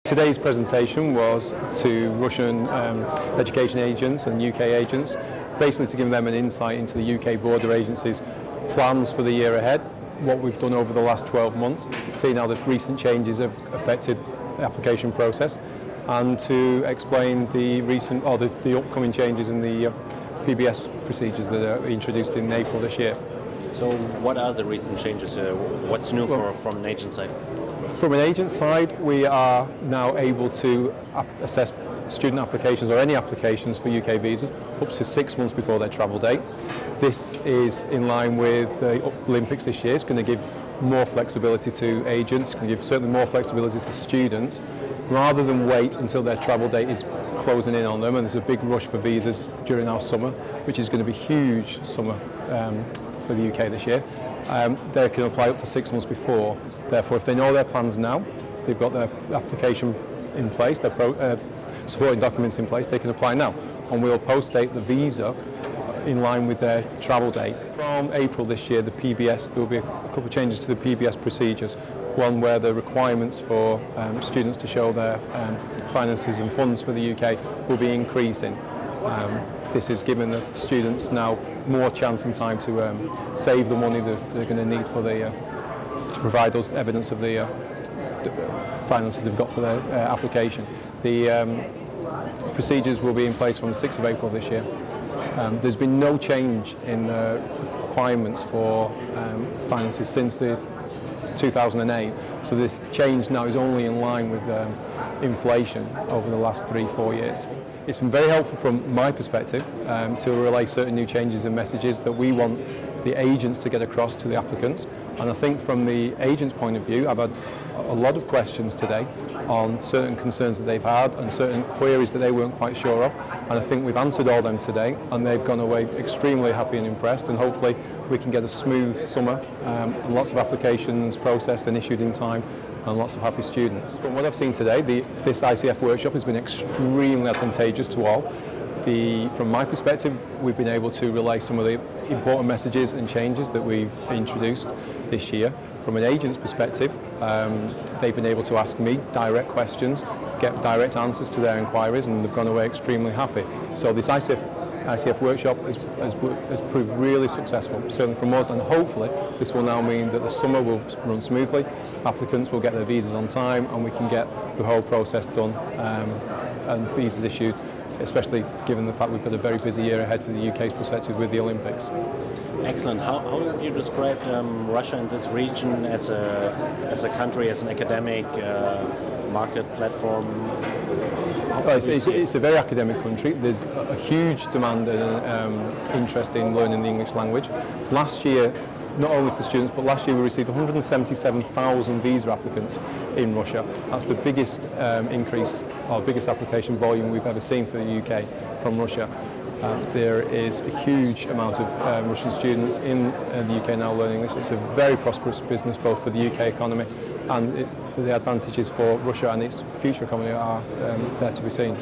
Today's presentation was to Russian education agents and UK agents, basically to give them an insight into the UK border agency's plans for the year ahead, what we've done over the last 12 months, seeing how the recent changes have affected the application process, and to explain the upcoming changes in the PBS procedures that are introduced in April this year. So what are the recent changes? What's new from an agent side? From an agent side, we are now able to assess student applications or any applications for UK visas up to 6 months before their travel date. This is in line with the Olympics this year. It's going to give more flexibility to agents, going to give certainly more flexibility to students, rather than wait until their travel date is closing in on them. And there's a big rush for visas during our summer, which is going to be huge summer for the UK this year. They can apply up to 6 months before. Therefore, if they know their plans now, they've got their application in place, their supporting documents in place, they can apply now. And we'll post-date the visa in line with their travel date. From April this year, the PBS, there will be a couple of changes to the PBS procedures. One where the requirements for students to show their finances and funds for the UK will be increasing. This is giving the students now more chance and time to save the money that they're going to need for to provide us evidence of the finances they've got for their application. The procedures will be in place from the 6th of April this year. There's been no change in the requirements for finances since the 2008, so this change now is only in line with inflation over the last 3-4 years. It's been very helpful from my perspective to relay certain new changes and messages that we want the agents to get across to the applicants. And I think from the agent's point of view, I've had a lot of questions today on certain concerns that they've had and certain queries that they weren't quite sure of. And I think we've answered all them today, and they've gone away extremely happy and impressed, and hopefully we can get a smooth summer and lots of applications processed and issued in time, and lots of happy students. From what I've seen today, this ICEF workshop has been extremely advantageous to all. From my perspective, we've been able to relay some of the important messages and changes that we've introduced this year. From an agent's perspective, they've been able to ask me direct questions, get direct answers to their inquiries, and they've gone away extremely happy. So this ICEF workshop has proved really successful, certainly from us, and hopefully this will now mean that the summer will run smoothly, applicants will get their visas on time, and we can get the whole process done and visas issued, especially given the fact we've got a very busy year ahead for the UK's perspective with the Olympics. Excellent. How would you describe Russia and this region as a country, as an academic market platform? It's a very academic country. There's a huge demand and interest in learning the English language. Last year, not only for students, but last year we received 177,000 visa applicants in Russia. That's the biggest increase, or biggest application volume we've ever seen for the UK from Russia. There is a huge amount of Russian students in the UK now learning English. It's a very prosperous business both for the UK economy, and the advantages for Russia and its future economy are there to be seen.